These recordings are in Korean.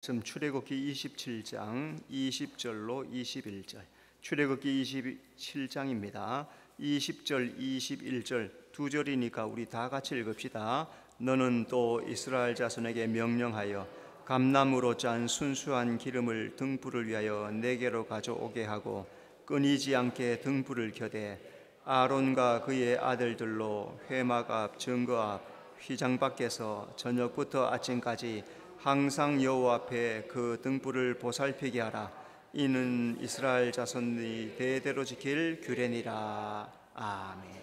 지금 출애굽기 27장 20절로 21절, 출애굽기 27장입니다. 20절, 21절 두 절이니까 우리 다 같이 읽읍시다. 너는 또 이스라엘 자손에게 명령하여 감나무로 짠 순수한 기름을 등불을 위하여 내게로 가져오게 하고 끊이지 않게 등불을 켜되 아론과 그의 아들들로 회막 앞, 증거 앞, 휘장 밖에서 저녁부터 아침까지 항상 여호와 앞에 그 등불을 보살피게 하라. 이는 이스라엘 자손이 대대로 지킬 규례니라. 아멘.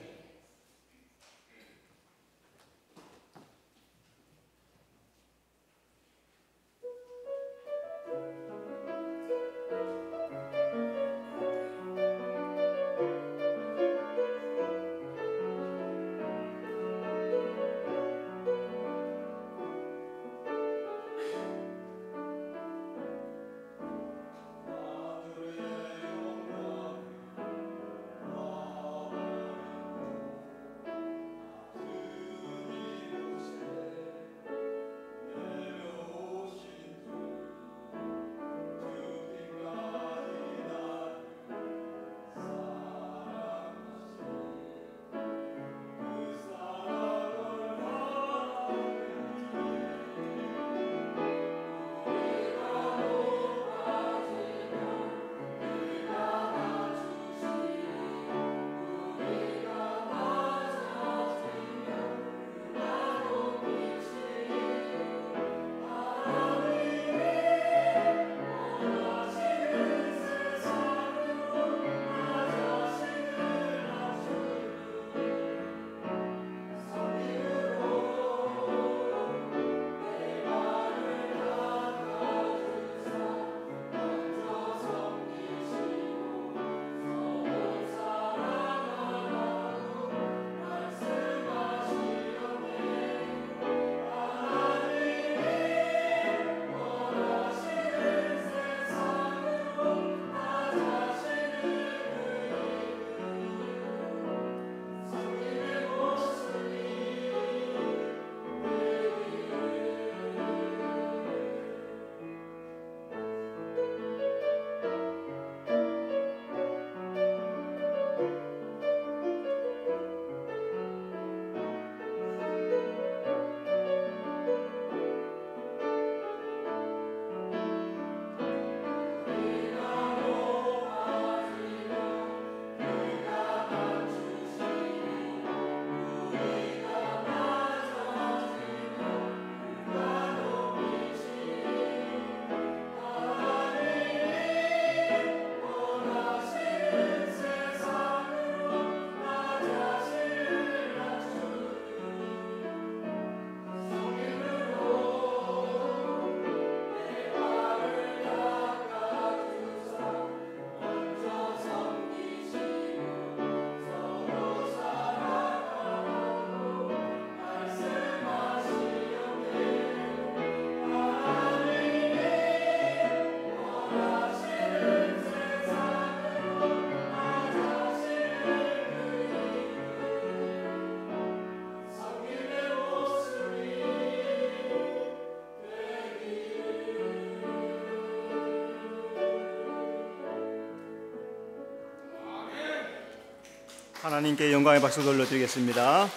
하나님께 영광의 박수 돌려드리겠습니다.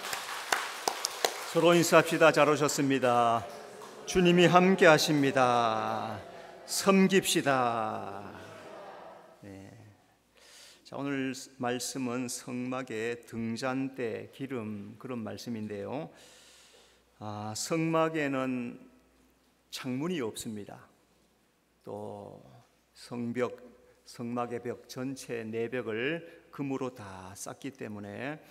서로 인사합시다. 잘 오셨습니다. 주님이 함께 하십니다. 섬깁시다. 네. 자, 오늘 말씀은 성막의 등잔대, 기름, 그런 말씀인데요. 성막에는 창문이 없습니다. 또 성막의 벽 전체 내벽을 금으로 다 쌌기 때문에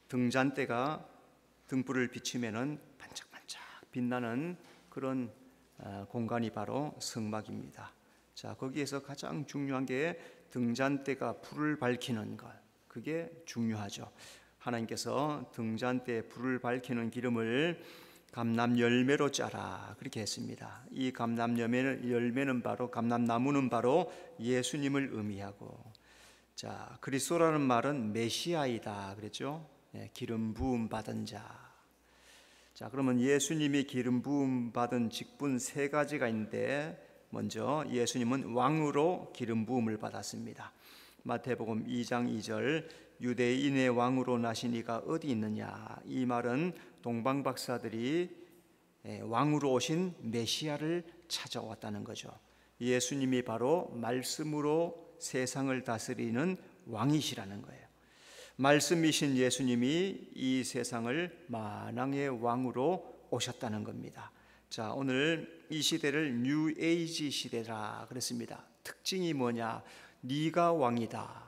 등잔대가 등불을 비추면은 반짝반짝 빛나는 그런 공간이 바로 성막입니다. 자, 거기에서 가장 중요한 게 등잔대가 불을 밝히는 것, 그게 중요하죠. 하나님께서 등잔대에 불을 밝히는 기름을 감람 열매로 짜라, 그렇게 했습니다. 이 감람 열매는 바로, 감람나무는 바로 예수님을 의미하고, 자, 그리스도라는 말은 메시아이다 그랬죠. 네, 기름 부음 받은 자. 자, 그러면 예수님이 기름 부음 받은 직분 세 가지가 있는데, 먼저 예수님은 왕으로 기름 부음을 받았습니다. 마태복음 2장 2절, 유대인의 왕으로 나신 이가 어디 있느냐. 이 말은 동방 박사들이 왕으로 오신 메시아를 찾아왔다는 거죠. 예수님이 바로 말씀으로 세상을 다스리는 왕이시라는 거예요. 말씀이신 예수님이 이 세상을 만왕의 왕으로 오셨다는 겁니다. 자, 오늘 이 시대를 뉴 에이지 시대라 그랬습니다. 특징이 뭐냐? 네가 왕이다.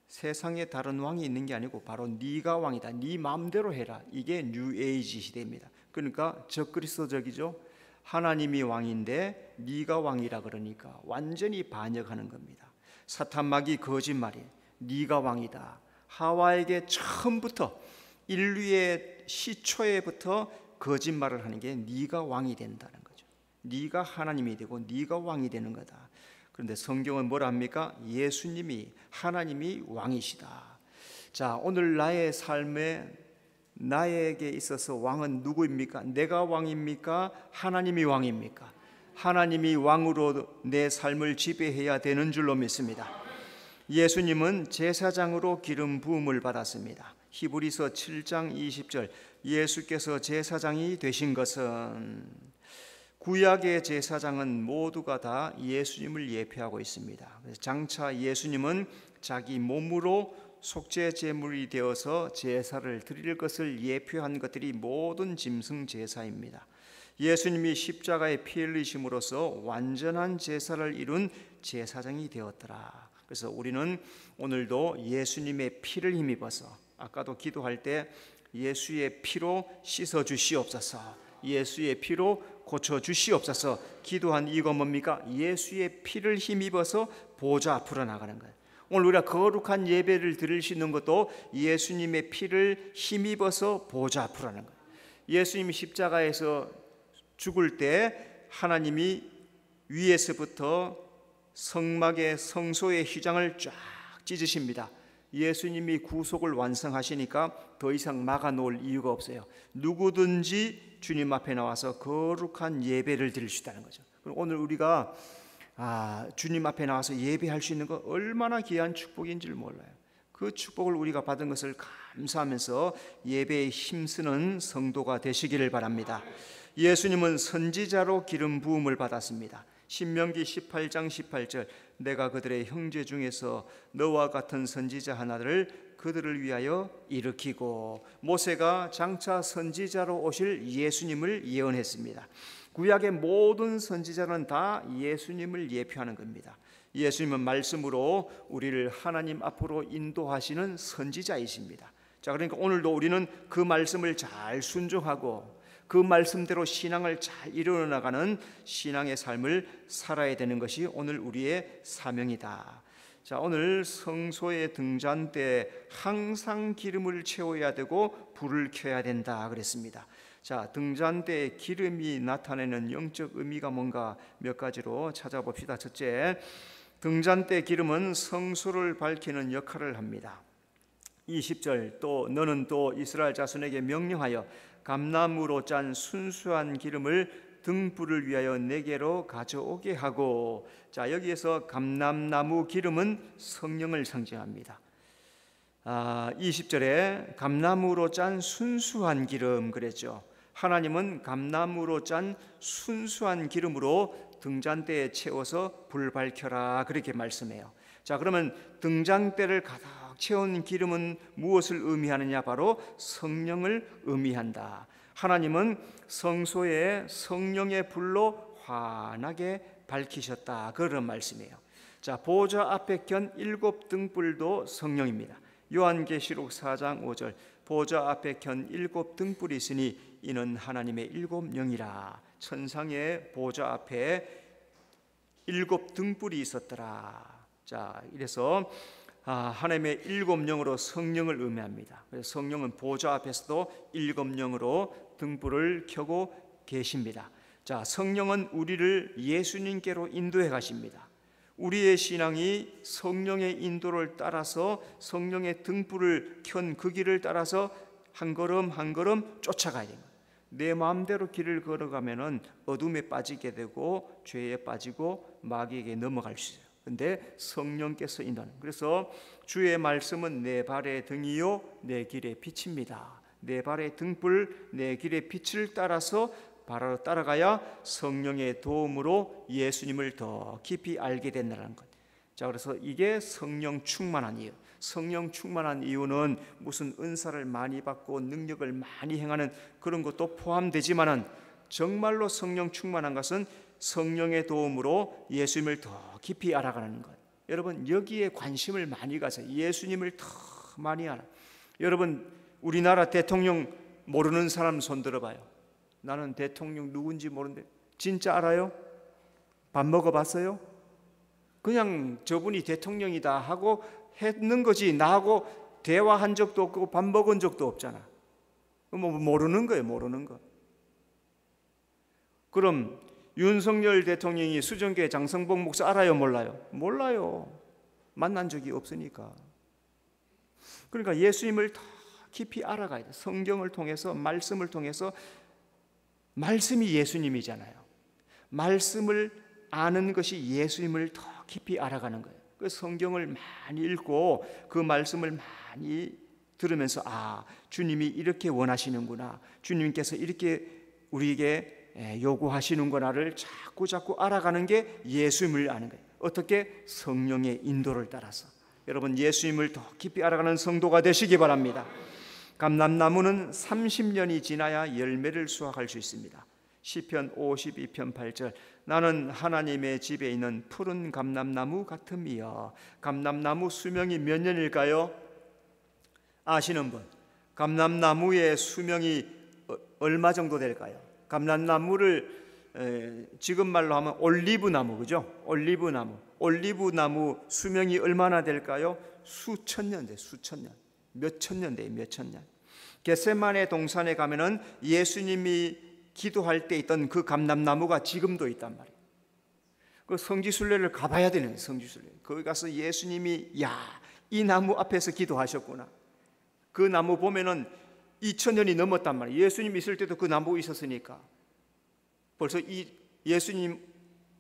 세상에 다른 왕이 있는 게 아니고 바로 네가 왕이다. 네 마음대로 해라. 이게 뉴 에이지 시대입니다. 그러니까 적그리스도적이죠. 하나님이 왕인데 네가 왕이라 그러니까 완전히 반역하는 겁니다. 사탄막이 거짓말이 네가 왕이다. 하와에게 처음부터 인류의 시초에부터 거짓말을 하는 게 네가 왕이 된다는 거죠. 네가 하나님이 되고 네가 왕이 되는 거다. 그런데 성경은 뭐라 합니까? 예수님이 하나님이 왕이시다. 자, 오늘 나의 삶에 나에게 있어서 왕은 누구입니까? 내가 왕입니까? 하나님이 왕입니까? 하나님이 왕으로 내 삶을 지배해야 되는 줄로 믿습니다. 예수님은 제사장으로 기름 부음을 받았습니다. 히브리서 7장 20절, 예수께서 제사장이 되신 것은, 구약의 제사장은 모두가 다 예수님을 예표하고 있습니다. 그래서 장차 예수님은 자기 몸으로 속죄 제물이 되어서 제사를 드릴 것을 예표한 것들이 모든 짐승 제사입니다. 예수님이 십자가에 피 흘리심으로써 완전한 제사를 이룬 제사장이 되었더라. 그래서 우리는 오늘도 예수님의 피를 힘입어서, 아까도 기도할 때 예수의 피로 씻어 주시옵소서, 예수의 피로 고쳐 주시옵소서 기도한 이거 뭡니까? 예수의 피를 힘입어서 보좌 앞으로 나가는 거예요. 오늘 우리가 거룩한 예배를 드릴 수 있는 것도 예수님의 피를 힘입어서 보좌 앞으로 하는 거예요. 예수님이 십자가에서 죽을 때 하나님이 위에서부터 성막의 성소의 휘장을 쫙 찢으십니다. 예수님이 구속을 완성하시니까 더 이상 막아놓을 이유가 없어요. 누구든지 주님 앞에 나와서 거룩한 예배를 드릴 수 있다는 거죠. 오늘 우리가 주님 앞에 나와서 예배할 수 있는 거 얼마나 귀한 축복인지를 몰라요. 그 축복을 우리가 받은 것을 감사하면서 예배에 힘쓰는 성도가 되시기를 바랍니다. 예수님은 선지자로 기름 부음을 받았습니다. 신명기 18장 18절, 내가 그들의 형제 중에서 너와 같은 선지자 하나를 그들을 위하여 일으키고, 모세가 장차 선지자로 오실 예수님을 예언했습니다. 구약의 모든 선지자는 다 예수님을 예표하는 겁니다. 예수님은 말씀으로 우리를 하나님 앞으로 인도하시는 선지자이십니다. 자, 그러니까 오늘도 우리는 그 말씀을 잘 순종하고 그 말씀대로 신앙을 잘 이루어 나가는 신앙의 삶을 살아야 되는 것이 오늘 우리의 사명이다. 자, 오늘 성소에 등잔 때 항상 기름을 채워야 되고 불을 켜야 된다 그랬습니다. 자, 등잔대에 기름이 나타내는 영적 의미가 뭔가 몇 가지로 찾아봅시다. 첫째, 등잔대 기름은 성소를 밝히는 역할을 합니다. 20절, 또 너는 또 이스라엘 자손에게 명령하여 감나무로 짠 순수한 기름을 등불을 위하여 내게로 가져오게 하고. 자, 여기에서 감람나무 기름은 성령을 상징합니다. 20절에 감나무로 짠 순수한 기름 그랬죠. 하나님은 감나무로 짠 순수한 기름으로 등잔대에 채워서 불 밝혀라 그렇게 말씀해요. 자, 그러면 등잔대를 가득 채운 기름은 무엇을 의미하느냐? 바로 성령을 의미한다. 하나님은 성소에 성령의 불로 환하게 밝히셨다 그런 말씀이에요. 자, 보좌 앞에 켠 7 등불도 성령입니다. 요한계시록 4장 5절, 보좌 앞에 켠 7 등불이 있으니 이는 하나님의 7 영이라. 천상의 보좌 앞에 7 등불이 있었더라. 자, 이래서 하나님의 7 영으로 성령을 의미합니다. 그래서 성령은 보좌 앞에서도 7 영으로 등불을 켜고 계십니다. 자, 성령은 우리를 예수님께로 인도해 가십니다. 우리의 신앙이 성령의 인도를 따라서 성령의 등불을 켠 그 길을 따라서 한 걸음 한 걸음 쫓아가야 됩니다. 내 마음대로 길을 걸어가면은 어둠에 빠지게 되고 죄에 빠지고 마귀에게 넘어갈 수 있어요. 근데 성령께서 인도하는, 그래서 주의 말씀은 내 발의 등이요 내 길의 빛입니다. 내 발의 등불, 내 길의 빛을 따라서 바로 따라가야 성령의 도움으로 예수님을 더 깊이 알게 된다는 것. 자, 그래서 이게 성령 충만한 이유. 성령 충만한 이유는 무슨 은사를 많이 받고 능력을 많이 행하는 그런 것도 포함되지만은, 정말로 성령 충만한 것은 성령의 도움으로 예수님을 더 깊이 알아가는 것. 여러분, 여기에 관심을 많이 가서 예수님을 더 많이 알아. 여러분, 우리나라 대통령 모르는 사람 손 들어봐요. 나는 대통령 누군지 모르는데 진짜 알아요? 밥 먹어봤어요? 그냥 저분이 대통령이다 하고 했는 거지, 나하고 대화한 적도 없고 밥 먹은 적도 없잖아. 뭐 모르는 거예요, 모르는 거. 그럼 윤석열 대통령이 수정교회 장성복 목사 알아요, 몰라요? 몰라요. 만난 적이 없으니까. 그러니까 예수님을 더 깊이 알아가야 돼. 성경을 통해서, 말씀을 통해서. 말씀이 예수님이잖아요. 말씀을 아는 것이 예수님을 더 깊이 알아가는 거예요. 그 성경을 많이 읽고 그 말씀을 많이 들으면서, 아, 주님이 이렇게 원하시는구나, 주님께서 이렇게 우리에게 요구하시는구나를 자꾸 알아가는 게 예수님을 아는 거예요. 어떻게? 성령의 인도를 따라서. 여러분, 예수님을 더 깊이 알아가는 성도가 되시기 바랍니다. 감람나무는 30년이 지나야 열매를 수확할 수 있습니다. 시편 52편 8절, 나는 하나님의 집에 있는 푸른 감람나무 같음이여. 감람나무 수명이 몇 년일까요? 아시는 분? 감람나무의 수명이 얼마 정도 될까요? 감람나무를 지금 말로 하면 올리브나무, 그죠? 올리브나무 수명이 얼마나 될까요? 수천 년 돼, 수천 년. 몇천 년 돼요, 몇천 년. 겟세마네 동산에 가면은 예수님이 기도할 때 있던 그 감람나무가 지금도 있단 말이에요. 그 성지순례를 가봐야 되는, 성지순례. 거기 가서 예수님이, 야, 이 나무 앞에서 기도하셨구나. 그 나무 보면은 2000년이 넘었단 말이에요. 예수님 있을 때도 그 나무 있었으니까. 벌써 이 예수님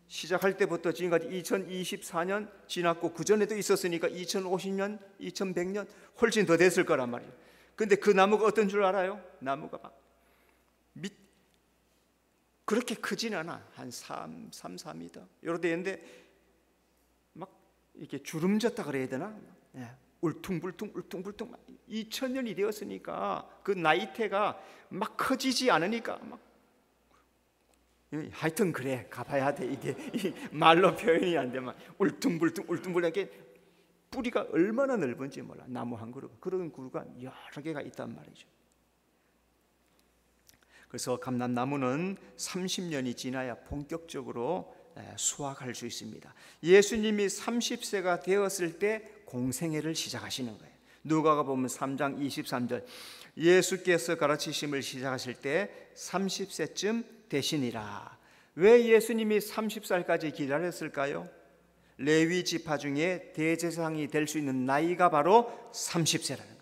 시작할 때부터 지금까지 2024년 지났고, 그 전에도 있었으니까 2050년, 2100년 훨씬 더 됐을 거란 말이에요. 근데 그 나무가 어떤 줄 알아요? 나무가 막 그렇게 크진 않아. 한 4m 요렇게 되는데 막 이렇게 주름졌다 그래야 되나? 울퉁불퉁 2000년이 되었으니까 그 나이테가 막 커지지 않으니까 막, 하여튼 그래, 가봐야 돼. 이게 말로 표현이 안 되면 울퉁불퉁 이렇게 뿌리가 얼마나 넓은지 몰라. 나무 한 그루가, 그런 그루가 여러 개가 있단 말이죠. 그래서 감람나무는 30년이 지나야 본격적으로 수확할 수 있습니다. 예수님이 30세가 되었을 때 공생애를 시작하시는 거예요. 누가가 보면 3장 23절, 예수께서 가르치심을 시작하실 때 30세쯤 되시니라. 왜 예수님이 30살까지 기다렸을까요? 레위 지파 중에 대제사장이 될 수 있는 나이가 바로 30세라는 거예요.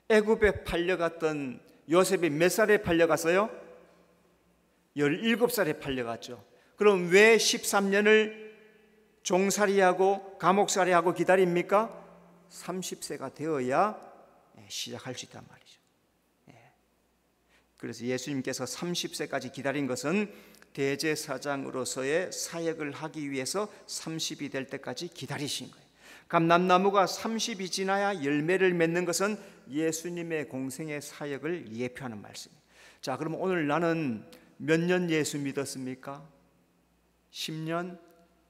애굽에 팔려갔던 요셉이 몇 살에 팔려갔어요? 17살에 팔려갔죠. 그럼 왜 13년을 종살이하고 감옥살이하고 기다립니까? 30세가 되어야 시작할 수 있단 말이죠. 그래서 예수님께서 30세까지 기다린 것은 대제사장으로서의 사역을 하기 위해서 30이 될 때까지 기다리신 거예요. 감람나무가 30이 지나야 열매를 맺는 것은 예수님의 공생의 사역을 예표하는 말씀이에요. 자, 그럼 오늘 나는 몇 년 예수 믿었습니까? 10년,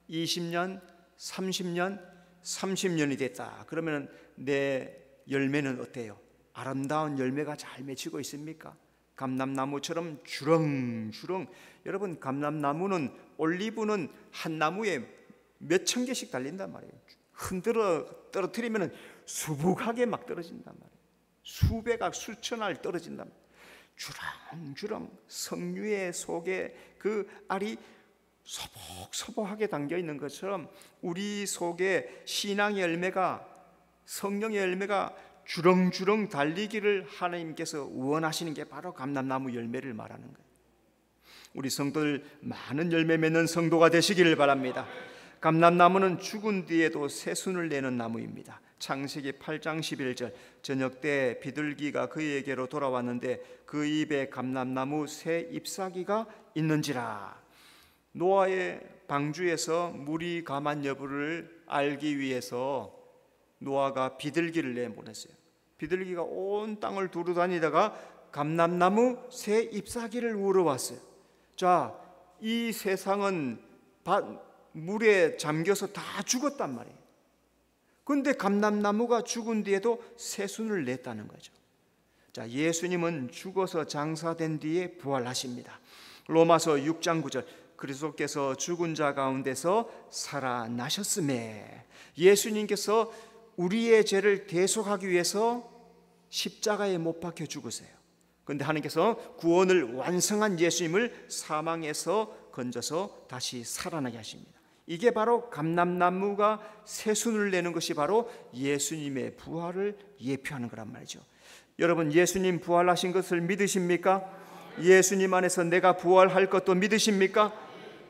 20년, 30년, 30년이 됐다. 그러면 내 열매는 어때요? 아름다운 열매가 잘 맺히고 있습니까? 감람나무처럼 주렁주렁. 여러분, 감람나무는, 올리브는 한 나무에 몇천 개씩 달린단 말이에요. 흔들어 떨어뜨리면 수북하게 막 떨어진단 말이에요. 수백알, 수천 알 떨어진단 말이에요. 주렁주렁 석류의 속에 그 알이 소복소복하게 담겨 있는 것처럼 우리 속에 신앙의 열매가, 성령의 열매가 주렁주렁 달리기를 하나님께서 원하시는 게 바로 감람나무 열매를 말하는 거예요. 우리 성도들 많은 열매 맺는 성도가 되시기를 바랍니다. 감람나무는 죽은 뒤에도 새순을 내는 나무입니다. 창세기 8장 11절, 저녁 때 비둘기가 그에게로 돌아왔는데 그 입에 감람나무 새 잎사귀가 있는지라. 노아의 방주에서 물이 감한 여부를 알기 위해서 노아가 비둘기를 내보냈어요. 비둘기가 온 땅을 두루다니다가 감람나무 새 잎사귀를 우러왔어요. 자, 이 세상은 물에 잠겨서 다 죽었단 말이에요. 그런데 감람나무가 죽은 뒤에도 새순을 냈다는 거죠. 자, 예수님은 죽어서 장사된 뒤에 부활하십니다. 로마서 6장 9절, 그리스도께서 죽은 자 가운데서 살아나셨음에, 예수님께서 우리의 죄를 대속하기 위해서 십자가에 못 박혀 죽으세요. 그런데 하나님께서 구원을 완성한 예수님을 사망에서 건져서 다시 살아나게 하십니다. 이게 바로 감람나무가 새순을 내는 것이 바로 예수님의 부활을 예표하는 거란 말이죠. 여러분, 예수님 부활하신 것을 믿으십니까? 예수님 안에서 내가 부활할 것도 믿으십니까?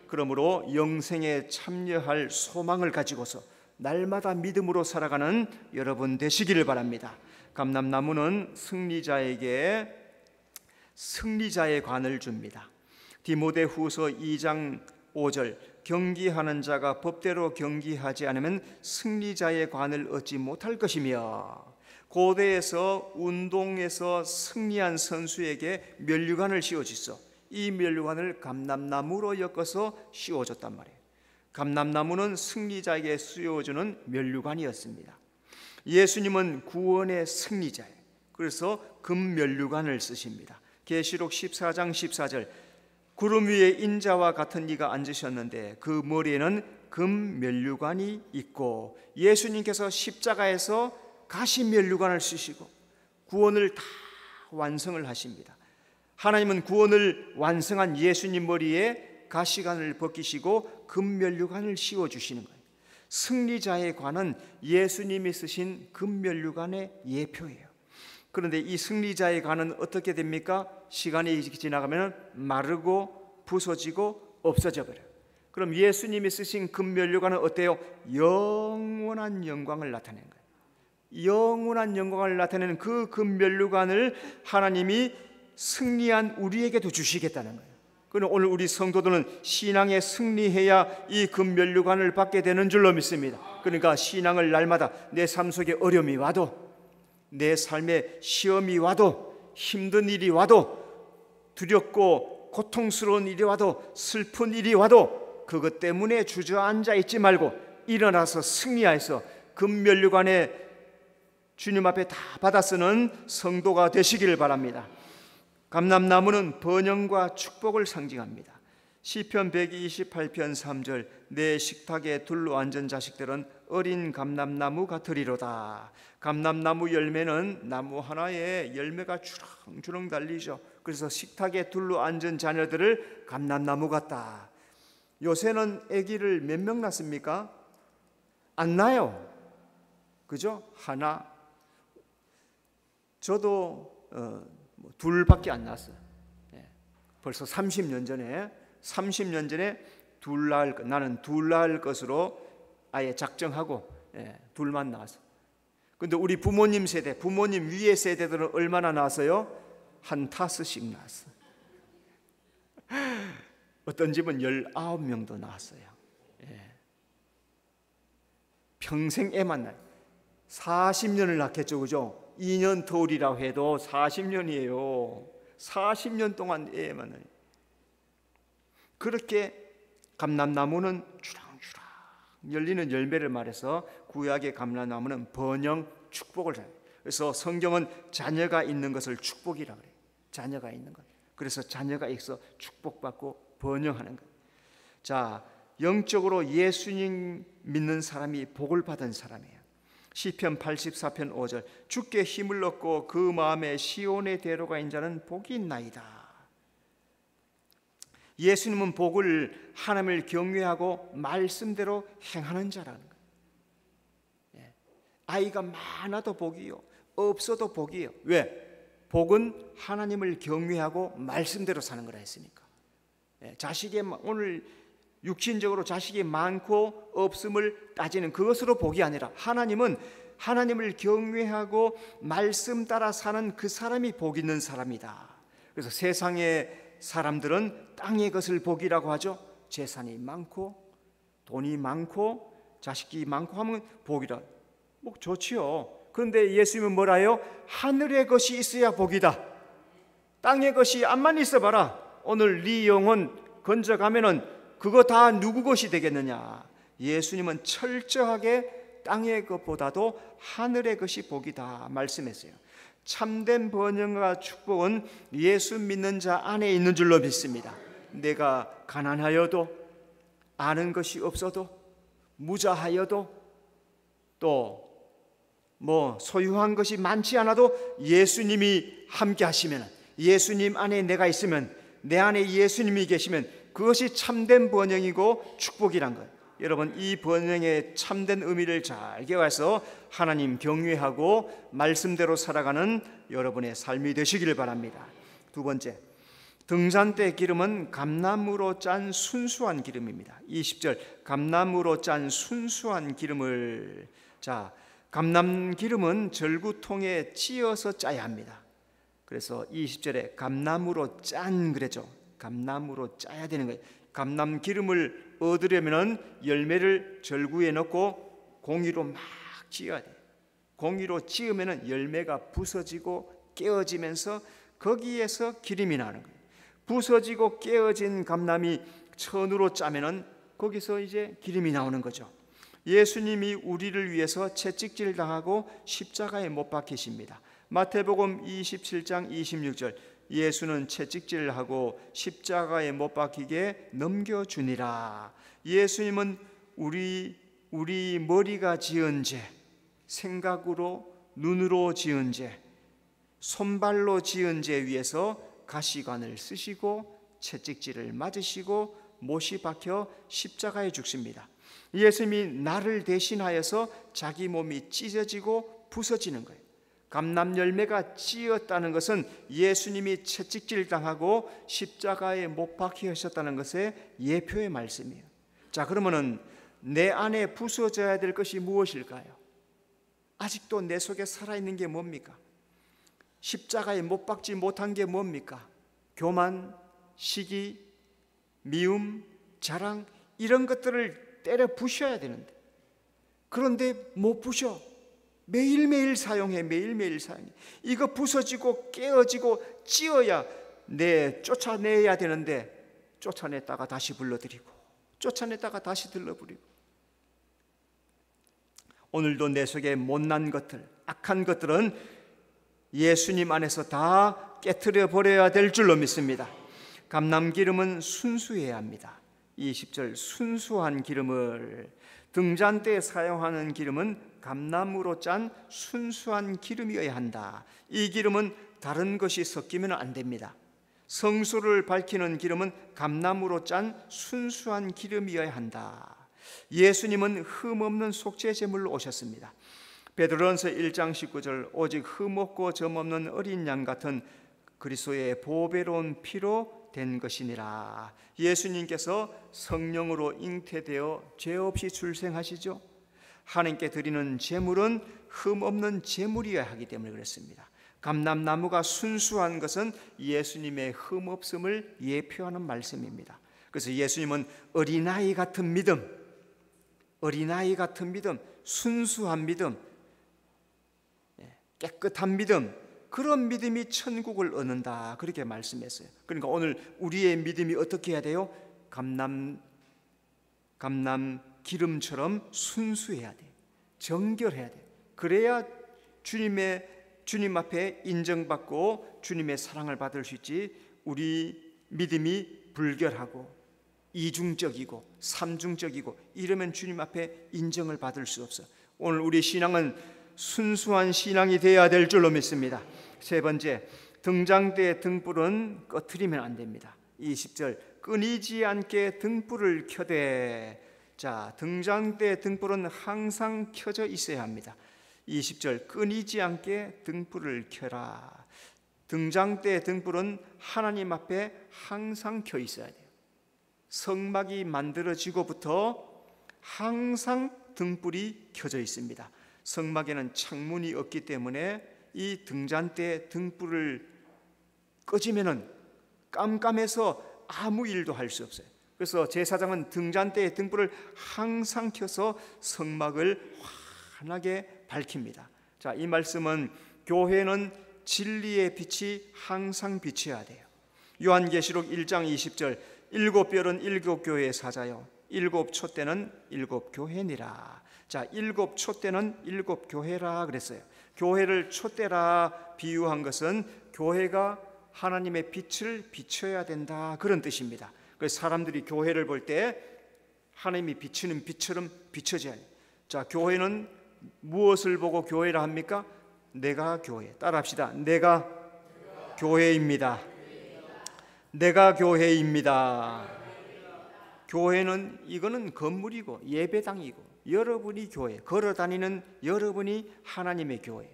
그러므로 영생에 참여할 소망을 가지고서 날마다 믿음으로 살아가는 여러분 되시기를 바랍니다. 감람나무는 승리자에게 승리자의 관을 줍니다. 디모데후서 2장 5절, 경기하는 자가 법대로 경기하지 않으면 승리자의 관을 얻지 못할 것이며, 고대에서 운동에서 승리한 선수에게 면류관을 씌워주소. 이 면류관을 감람나무로 엮어서 씌워줬단 말이에요. 감람나무는 승리자에게 씌워주는 면류관이었습니다. 예수님은 구원의 승리자예요. 그래서 금면류관을 쓰십니다. 계시록 14장 14절, 구름 위에 인자와 같은 이가 앉으셨는데 그 머리에는 금면류관이 있고, 예수님께서 십자가에서 가시면류관을 쓰시고 구원을 다 완성을 하십니다. 하나님은 구원을 완성한 예수님 머리에 가시관을 벗기시고 금면류관을 씌워주시는 거예요. 승리자의 관은 예수님이 쓰신 금면류관의 예표예요. 그런데 이 승리자의 관은 어떻게 됩니까? 시간이 지나가면 마르고 부서지고 없어져 버려요. 그럼 예수님이 쓰신 금면류관은 어때요? 영원한 영광을 나타내는 거예요. 영원한 영광을 나타내는 그 금면류관을 하나님이 승리한 우리에게도 주시겠다는 거예요. 그럼 오늘 우리 성도들은 신앙에 승리해야 이 금면류관을 받게 되는 줄로 믿습니다. 그러니까 신앙을 날마다 내 삶 속에 어려움이 와도, 내 삶에 시험이 와도, 힘든 일이 와도, 두렵고 고통스러운 일이 와도, 슬픈 일이 와도 그것 때문에 주저앉아 있지 말고 일어나서 승리하여서 금면류관에 주님 앞에 다 받아 쓰는 성도가 되시기를 바랍니다. 감람나무는 번영과 축복을 상징합니다. 시편 128편 3절, 내 식탁에 둘러앉은 자식들은 어린 감람나무 같으리로다. 감람나무 열매는 나무 하나에 열매가 주렁주렁 달리죠. 그래서 식탁에 둘러앉은 자녀들을 감람나무 같다. 요새는 아기를 몇 명 낳습니까? 안 낳아요. 그죠? 하나. 저도 둘밖에 안 낳았어요. 벌써 30년 전에 나는 둘 낳을 것으로 아예 작정하고 둘만 낳았어요. 근데 우리 부모님 세대, 부모님 위의 세대들은 얼마나 낳았어요? 한 5씩 낳았어요. 어떤 집은 19명도 낳았어요. 평생 애만 낳아요. 40년을 낳겠죠, 그죠? 2년 터울이라고 해도 40년이에요. 40년 동안 애만 낳아요. 그렇게 감람나무는 주렁주렁 열리는 열매를 말해서 구약의 감람나무는 번영, 축복을 해요. 그래서 성경은 자녀가 있는 것을 축복이라고 그래요. 자녀가 있는 것. 그래서 자녀가 있어 축복받고 번영하는 것. 자, 영적으로 예수님 믿는 사람이 복을 받은 사람이에요. 시편 84편 5절, 주께 힘을 얻고 그 마음에 시온의 대로가 인 자는 복이 있나이다. 예수님은 복을, 하나님을 경외하고 말씀대로 행하는 자라는 거예요. 아이가 많아도 복이요, 없어도 복이에요. 왜? 복은 하나님을 경외하고 말씀대로 사는 거라 했으니까. 오늘 육신적으로 자식이 많고 없음을 따지는 그것으로 복이 아니라 하나님은 하나님을 경외하고 말씀 따라 사는 그 사람이 복 있는 사람이다. 그래서 세상의 사람들은 땅의 것을 복이라고 하죠. 재산이 많고 돈이 많고 자식이 많고 하면 복이라. 뭐 좋지요. 그런데 예수님은 뭐라요? 하늘의 것이 있어야 복이다. 땅의 것이 암만 있어봐라. 오늘 네 영혼 건져가면은 그거 다 누구 것이 되겠느냐? 예수님은 철저하게 땅의 것보다도 하늘의 것이 복이다 말씀했어요. 참된 번영과 축복은 예수 믿는 자 안에 있는 줄로 믿습니다. 내가 가난하여도, 아는 것이 없어도, 무자하여도, 또 소유한 것이 많지 않아도 예수님이 함께 하시면, 예수님 안에 내가 있으면, 내 안에 예수님이 계시면 그것이 참된 번영이고 축복이란 거예요. 여러분, 이 번영의 참된 의미를 잘 기억해서 하나님 경외하고 말씀대로 살아가는 여러분의 삶이 되시기를 바랍니다. 두 번째, 등잔대 기름은 감나무로 짠 순수한 기름입니다. 20절, 감나무로 짠 순수한 기름을. 감람 기름은 절구통에 찧어서 짜야 합니다. 그래서 20절에 감나무로 짠 그랬죠. 감나무로 짜야 되는 거예요. 감람 기름을 얻으려면 열매를 절구에 넣고 공이로 막 찧어야 돼요. 공이로 찧으면 열매가 부서지고 깨어지면서 거기에서 기름이 나는 거예요. 부서지고 깨어진 감람이 천으로 짜면은 거기서 이제 기름이 나오는 거죠. 예수님이 우리를 위해서 채찍질 당하고 십자가에 못 박히십니다. 마태복음 27장 26절, 예수는 채찍질을 하고 십자가에 못 박히게 넘겨주니라. 예수님은 우리 머리가 지은 죄, 생각으로, 눈으로 지은 죄, 손발로 지은 죄 위에서 가시관을 쓰시고 채찍질을 맞으시고 못이 박혀 십자가에 죽습니다. 예수님이 나를 대신하여서 자기 몸이 찢어지고 부서지는 거예요. 감람 열매가 찧었다는 것은 예수님이 채찍질 당하고 십자가에 못 박히셨다는 것의 예표의 말씀이에요. 그러면은 내 안에 부서져야 될 것이 무엇일까요? 아직도 내 속에 살아있는 게 뭡니까? 십자가에 못 박지 못한 게 뭡니까? 교만, 시기, 미움, 자랑, 이런 것들을 때려 부셔야 되는데, 그런데 못 부셔. 매일매일 사용해. 매일매일 사용해. 이거 부서지고 깨어지고 찧어야 쫓아내야 되는데, 쫓아냈다가 다시 불러들이고, 쫓아냈다가 다시 들러버리고. 오늘도 내 속에 못난 것들, 악한 것들은 예수님 안에서 다 깨트려 버려야 될 줄로 믿습니다. 감람기름은 순수해야 합니다. 20절, 순수한 기름을. 등잔대에 사용하는 기름은 감나무로 짠 순수한 기름이어야 한다. 이 기름은 다른 것이 섞이면 안 됩니다. 성소를 밝히는 기름은 감나무로 짠 순수한 기름이어야 한다. 예수님은 흠없는 속죄 제물로 오셨습니다. 베드로전서 1장 19절, 오직 흠없고 점없는 어린 양 같은 그리스도의 보배로운 피로 된 것이니라. 예수님께서 성령으로 잉태되어 죄 없이 출생하시죠. 하나님께 드리는 제물은 흠없는 제물이어야 하기 때문에 그렇습니다. 감람나무가 순수한 것은 예수님의 흠없음을 예표하는 말씀입니다. 그래서 예수님은 어린아이 같은 믿음, 순수한 믿음, 깨끗한 믿음, 그런 믿음이 천국을 얻는다, 그렇게 말씀했어요. 그러니까 오늘 우리의 믿음이 어떻게 해야 돼요? 감람 기름처럼 순수해야 돼. 정결해야 돼. 그래야 주님 앞에 인정받고 주님의 사랑을 받을 수 있지. 우리 믿음이 불결하고 이중적이고 삼중적이고 이러면 주님 앞에 인정을 받을 수 없어. 오늘 우리 신앙은 순수한 신앙이 되어야 될 줄로 믿습니다. 세 번째, 등잔대의 등불은 꺼트리면 안 됩니다. 20절, 끊이지 않게 등불을 켜되. 등잔대의 등불은 항상 켜져 있어야 합니다. 20절 끊이지 않게 등불을 켜라. 등잔대의 등불은 하나님 앞에 항상 켜 있어야 돼요. 성막이 만들어지고부터 항상 등불이 켜져 있습니다. 성막에는 창문이 없기 때문에 이 등잔대 등불을 꺼지면은 깜깜해서 아무 일도 할 수 없어요. 그래서 제사장은 등잔대의 등불을 항상 켜서 성막을 환하게 밝힙니다. 자, 이 말씀은 교회는 진리의 빛이 항상 비춰야 돼요. 요한계시록 1장 20절 일곱 별은 일곱 교회의 사자요 일곱 촛대는 일곱 교회니라. 자, 일곱 촛대는 일곱 교회라 그랬어요. 교회를 촛대라 비유한 것은 교회가 하나님의 빛을 비춰야 된다, 그런 뜻입니다. 그래서 사람들이 교회를 볼 때 하나님이 비치는 빛처럼 비춰져야 해요. 자, 교회는 무엇을 보고 교회라 합니까? 내가 교회. 따라합시다. 내가 교회입니다. 내가 교회입니다. 교회는 이거는 건물이고 예배당이고 여러분이 교회, 걸어다니는 여러분이 하나님의 교회,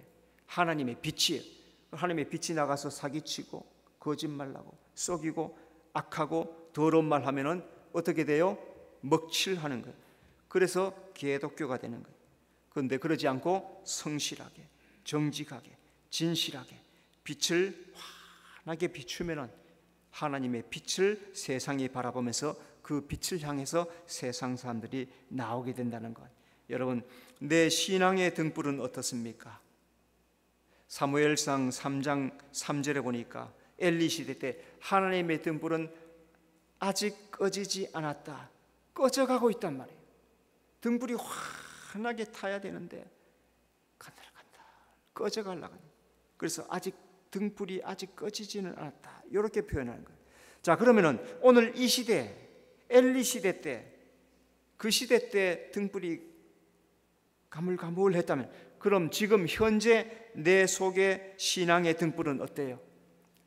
하나님의 빛이에요. 하나님의 빛이 나가서 사기치고 거짓말하고 속이고 악하고 더러운 말 하면은 어떻게 돼요? 먹칠하는 거예요. 그래서 개독교가 되는 거예요. 그런데 그러지 않고 성실하게, 정직하게, 진실하게 빛을 환하게 비추면은 하나님의 빛을 세상이 바라보면서 그 빛을 향해서 세상 사람들이 나오게 된다는 것. 여러분, 내 신앙의 등불은 어떻습니까? 사무엘상 3장 3절에 보니까 엘리 시대 때 하나님의 등불은 아직 꺼지지 않았다, 꺼져가고 있단 말이에요. 등불이 환하게 타야 되는데 간달간달 꺼져가려고. 그래서 아직 등불이 아직 꺼지지는 않았다, 이렇게 표현하는 거예요. 자, 그러면은 오늘 이 시대, 엘리 시대 때, 그 시대 때 등불이 가물가물했다면, 그럼 지금 현재 내 속의 신앙의 등불은 어때요?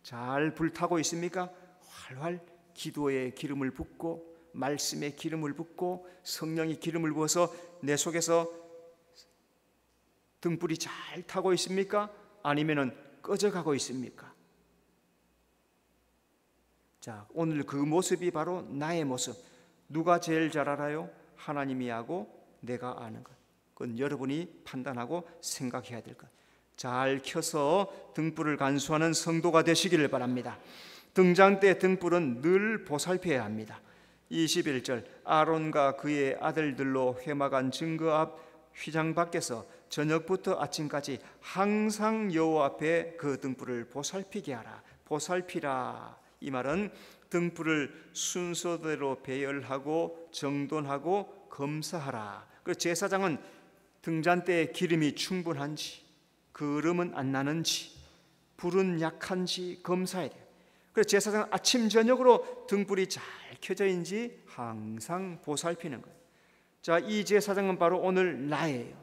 잘 불타고 있습니까? 활활 기도의 기름을 붓고 말씀에 기름을 붓고 성령의 기름을 부어서 내 속에서 등불이 잘 타고 있습니까? 아니면은 꺼져가고 있습니까? 자, 오늘 그 모습이 바로 나의 모습. 누가 제일 잘 알아요? 하나님이 하고 내가 아는 것. 그건 여러분이 판단하고 생각해야 될 것. 잘 켜서 등불을 간수하는 성도가 되시기를 바랍니다. 등잔대 등불은 늘 보살펴야 합니다. 21절 아론과 그의 아들들로 회막안 증거 앞 휘장 밖에서 저녁부터 아침까지 항상 여호와 앞에 그 등불을 보살피게 하라. 보살피라. 이 말은 등불을 순서대로 배열하고 정돈하고 검사하라. 그래서 제사장은 등잔대에 기름이 충분한지, 그름은 안 나는지, 불은 약한지 검사해야 돼요. 그래서 제사장은 아침 저녁으로 등불이 잘 켜져 있는지 항상 보살피는 거예요. 자, 이 제사장은 바로 오늘 나예요.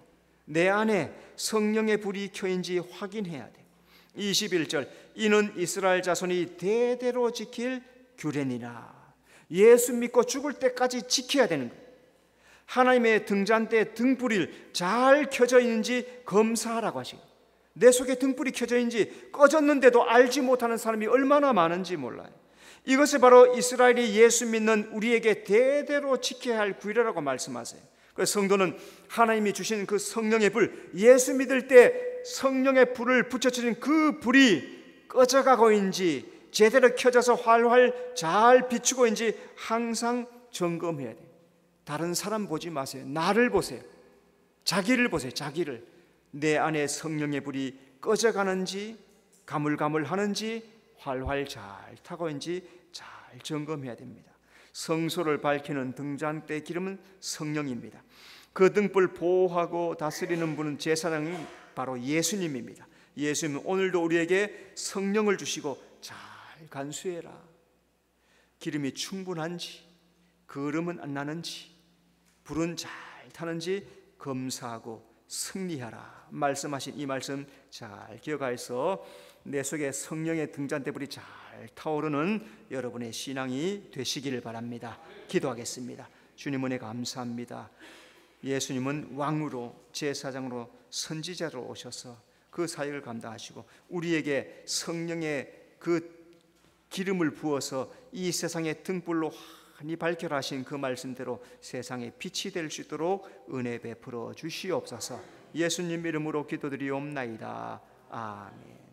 내 안에 성령의 불이 켜인지 확인해야 돼요. 21절 이는 이스라엘 자손이 대대로 지킬 규례니라. 예수 믿고 죽을 때까지 지켜야 되는 거예요. 하나님의 등잔대 등불이 잘 켜져 있는지 검사하라고 하시고, 내 속에 등불이 켜져 있는지 꺼졌는데도 알지 못하는 사람이 얼마나 많은지 몰라요. 이것이 바로 이스라엘이 예수 믿는 우리에게 대대로 지켜야 할 규례라고 말씀하세요. 그래서 성도는 하나님이 주신 그 성령의 불, 예수 믿을 때 성령의 불을 붙여주신 그 불이 꺼져가고 있는지, 제대로 켜져서 활활 잘 비추고 있는지 항상 점검해야 돼요. 다른 사람 보지 마세요. 나를 보세요. 자기를 보세요. 자기를. 내 안에 성령의 불이 꺼져가는지, 가물가물하는지, 활활 잘 타고 있는지 잘 점검해야 됩니다. 성소를 밝히는 등잔대 기름은 성령입니다. 그 등불 보호하고 다스리는 분은 제사장이 바로 예수님입니다. 예수님은 오늘도 우리에게 성령을 주시고 잘 간수해라. 기름이 충분한지, 그름은 안 나는지, 불은 잘 타는지 검사하고 승리하라 말씀하신 이 말씀 잘 기억하여서 내 속에 성령의 등잔대불이 잘 타오르는 여러분의 신앙이 되시기를 바랍니다. 기도하겠습니다. 주님 은혜 감사합니다. 예수님은 왕으로, 제사장으로, 선지자로 오셔서 그 사역을 감당하시고 우리에게 성령의 그 기름을 부어서 이 세상의 등불로 환히 밝혀라 하신 그 말씀대로 세상에 빛이 될 수 있도록 은혜 베풀어 주시옵소서. 예수님 이름으로 기도드리옵나이다. 아멘.